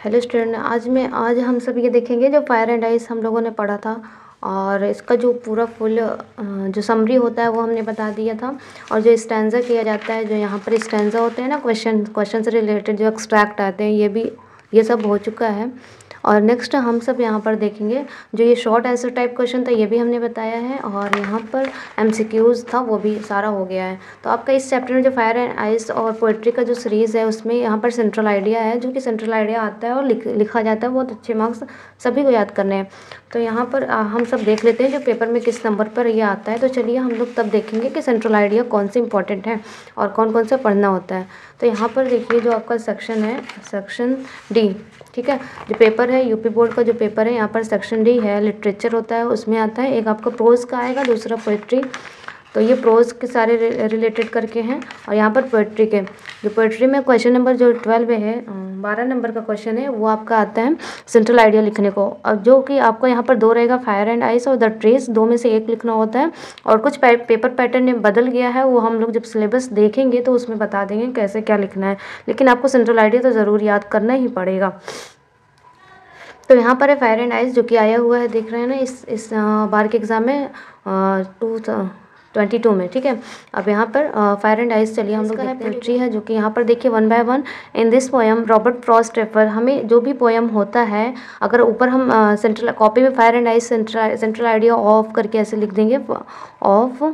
Hello student, आज हम सब ये देखेंगे जो फायर एंड आइस हम लोगों ने पढ़ा था। और इसका जो पूरा फुल जो समरी होता है वो हमने बता दिया था। और जो स्टैंजा किया जाता है, जो यहाँ पर स्टैंजा होते हैं ना, क्वेश्चन से रिलेटेड जो एक्सट्रैक्ट आते हैं, ये सब हो चुका है। और नेक्स्ट हम सब यहाँ पर देखेंगे जो ये शॉर्ट आंसर टाइप क्वेश्चन था, ये भी हमने बताया है। और यहाँ पर एमसीक्यूज़ था, वो भी सारा हो गया है। तो आपका इस चैप्टर में जो फायर एंड आइस और पोइट्री का जो सीरीज़ है, उसमें यहाँ पर सेंट्रल आइडिया है, जो कि सेंट्रल आइडिया आता है और लिखा जाता है। बहुत अच्छे मार्क्स सभी को याद करने हैं। तो यहाँ पर हम सब देख लेते हैं जो पेपर में किस नंबर पर ये आता है। तो चलिए हम लोग तब देखेंगे कि सेंट्रल आइडिया कौन से इंपॉर्टेंट है और कौन कौन सा पढ़ना होता है। तो यहाँ पर देखिए जो आपका सेक्शन है, सेक्शन डी, ठीक है। जो पेपर है यूपी बोर्ड का जो पेपर है, यहाँ पर सेक्शन डी है, लिटरेचर होता है, उसमें आता है एक आपका प्रोज का आएगा, दूसरा पोइट्री। तो ये प्रोज के सारे रिलेटेड करके हैं। और यहाँ पर पोइट्री के, जो पोइट्री में क्वेश्चन नंबर जो 12 है, 12 नंबर का क्वेश्चन है, वो आपका आता है सेंट्रल आइडिया लिखने को। अब जो कि आपको यहाँ पर 2 रहेगा, फायर एंड आइस और द ट्रेस, 2 में से 1 लिखना होता है। और कुछ पेपर पैटर्न में बदल गया है, वो हम लोग जब सिलेबस देखेंगे तो उसमें बता देंगे कैसे क्या लिखना है। लेकिन आपको सेंट्रल आइडिया तो ज़रूर याद करना ही पड़ेगा। तो यहाँ पर है फायर एंड आइस, जो कि आया हुआ है, देख रहे हैं ना, इस बार के एग्ज़ाम में 2022 में, ठीक है। अब यहाँ पर फायर एंड आइस, चलिए हम लोग देखते हैं। पोएट्री है, जो कि यहाँ पर देखिए 1 by 1 in this poem Robert Frost refer. हमें जो भी पोएम होता है, अगर ऊपर हम सेंट्रल कॉपी में fire and ice central idea of करके ऐसे लिख देंगे, ऑफ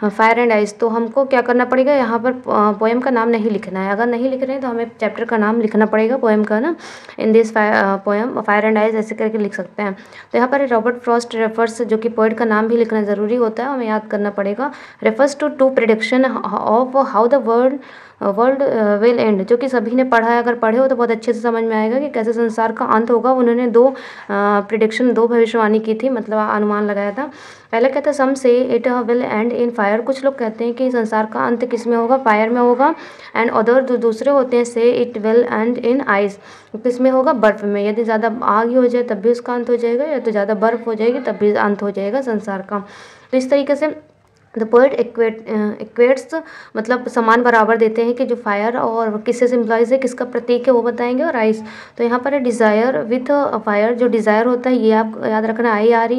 फायर एंड आइस, तो हमको क्या करना पड़ेगा, यहाँ पर पोएम का नाम नहीं लिखना है। अगर नहीं लिख रहे हैं तो हमें चैप्टर का नाम लिखना पड़ेगा, पोएम का ना, इन this poem fire and ice ऐसे करके लिख सकते हैं। तो यहाँ पर रॉबर्ट फ्रॉस्ट रेफर्स, जो कि पोएट का नाम भी लिखना ज़रूरी होता है, हमें याद करना पड़ेगा। Refers to prediction of how the world will end, जो कि सभी ने पढ़ा है, अगर पढ़े हो तो बहुत अच्छे से समझ में आएगा कि कैसे संसार का अंत होगा। उन्होंने 2 प्रेडिक्शन, 2 भविष्यवाणी की थी, मतलब अनुमान लगाया था। पहला कहता है सम से it will and in fire, कुछ लोग कहते हैं कि संसार का अंत किस में होगा, फायर में होगा। एंड अदर जो दूसरे होते हैं से it will and in ice, किस में होगा, बर्फ़ में। यदि ज़्यादा आग ही हो जाए तब भी उसका अंत हो जाएगा, या तो ज़्यादा बर्फ़ हो जाएगी तब भी अंत हो जाएगा संसार का। तो इस तरीके से द पोएट इक्वेट्स, मतलब समान बराबर देते हैं कि जो फायर और किससे सिम्बलाइज है, किसका प्रतीक है, वो बताएंगे। और आइस, तो यहाँ पर है डिज़ायर विथ फायर, जो डिज़ायर होता है ये आप याद रखना, आई आर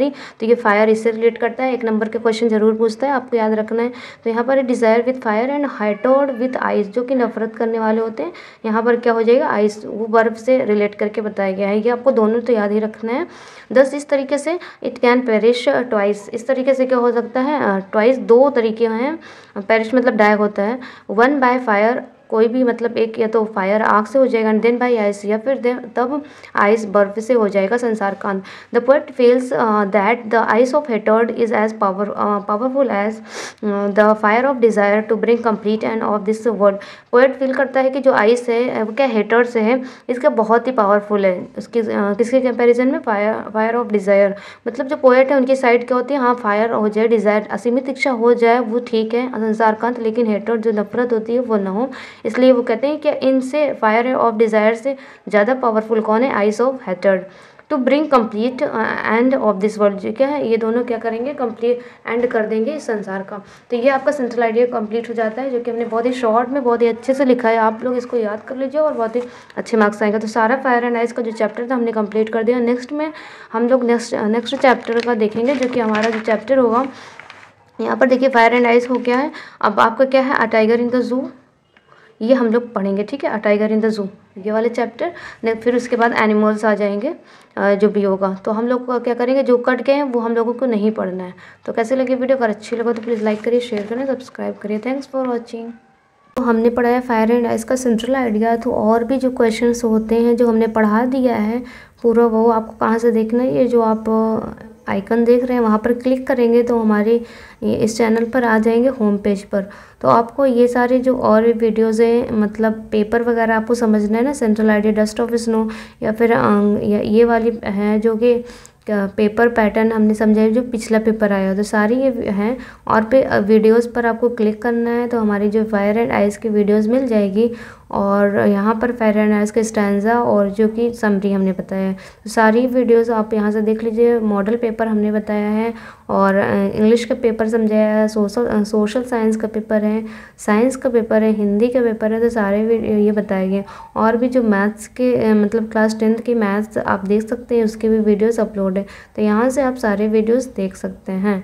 ई, तो ये फायर इससे रिलेट करता है। 1 नंबर के क्वेश्चन जरूर पूछता है, आपको याद रखना है। तो यहाँ पर है डिज़ायर विथ फायर एंड हाइटोड विथ आइस, जो कि नफरत करने वाले होते हैं। यहाँ पर क्या हो जाएगा, आइस, वो बर्फ से रिलेट करके बताया गया है। ये आपको दोनों तो याद ही रखना है। 10 इस तरीके से इट कैन पेरिश ट्वाइस, इस तरीके से क्या हो सकता है, ट्वाइस 2 तरीके हैं। पेरिश मतलब डाई होता है। 1 बाय फायर, कोई भी मतलब एक, या तो फायर आग से हो जाएगा, देन बाई आइस, या फिर तब आइस बर्फ से हो जाएगा संसार का अंत। The poet feels that the ice of hatred is as powerful as the fire of desire to bring complete end of this world. Poet feel करता है कि जो आइस है वो क्या हेटर्ड से है, इसका बहुत ही पावरफुल है। उसकी किसके कंपैरिजन में, फायर ऑफ डिज़ायर, मतलब जो पोएट है उनकी साइड क्या होती है, हाँ फायर हो जाए, डिज़ायर असीमित इच्छा हो जाए, वो ठीक है संसार का अंत, लेकिन हेटर्ड जो नफरत होती है वो ना हो। इसलिए वो कहते हैं कि इनसे, फायर ऑफ डिज़ायर से ज़्यादा पावरफुल कौन है, ice of hatred. To bring complete end of this world, जो क्या है, ये दोनों क्या करेंगे, कंप्लीट एंड कर देंगे इस संसार का। तो ये आपका सेंट्रल आइडिया कंप्लीट हो जाता है, जो कि हमने बहुत ही शॉर्ट में बहुत ही अच्छे से लिखा है। आप लोग इसको याद कर लीजिए और बहुत ही अच्छे मार्क्स आएगा। तो सारा फायर एंड आइस का जो चैप्टर था हमने कंप्लीट कर दिया। नेक्स्ट में हम लोग नेक्स्ट चैप्टर का देखेंगे, जो कि हमारा जो चैप्टर होगा, यहाँ पर देखिए फायर एंड आइस हो गया है। अब आपका क्या है, a tiger in the zoo, ये हम लोग पढ़ेंगे, ठीक है, a tiger in the zoo, ये वाले चैप्टर। फिर उसके बाद एनिमल्स आ जाएंगे, जो भी होगा। तो हम लोग क्या करेंगे, जो कट गए हैं वो हम लोगों को नहीं पढ़ना है। तो कैसे लगी वीडियो, अगर अच्छी लगे तो प्लीज़ लाइक करिए, शेयर करें, सब्सक्राइब करिए। Thanks for watching. तो हमने पढ़ा है फायर एंड आइस का सेंट्रल आइडिया। तो और भी जो क्वेश्चंस होते हैं जो हमने पढ़ा दिया है पूरा, वो आपको कहाँ से देखना है, ये जो आप आइकन देख रहे हैं वहाँ पर क्लिक करेंगे तो हमारे इस चैनल पर आ जाएंगे होम पेज पर। तो आपको ये सारे जो और भी वीडियोस हैं, मतलब पेपर वगैरह आपको समझना है ना, central idea, dust of snow, या फिर ये वाली है जो कि पेपर पैटर्न हमने समझा जो पिछला पेपर आया, तो सारी ये हैं। और पे वीडियोस पर आपको क्लिक करना है तो हमारी जो फायर एंड आइस की वीडियोस मिल जाएगी। और यहाँ पर फ़ारेनहाइट का स्टैंजा और जो कि समरी हमने बताया है। तो सारी वीडियोस आप यहाँ से देख लीजिए। मॉडल पेपर हमने बताया है और इंग्लिश का पेपर समझाया है, सोशल साइंस का पेपर है, साइंस का पेपर है, हिंदी का पेपर है। तो सारे ये बताए गए। और भी जो मैथ्स के मतलब क्लास 10th की मैथ्स आप देख सकते हैं, उसके भी वीडियोस अपलोड है। तो यहाँ से आप सारे वीडियोस देख सकते हैं।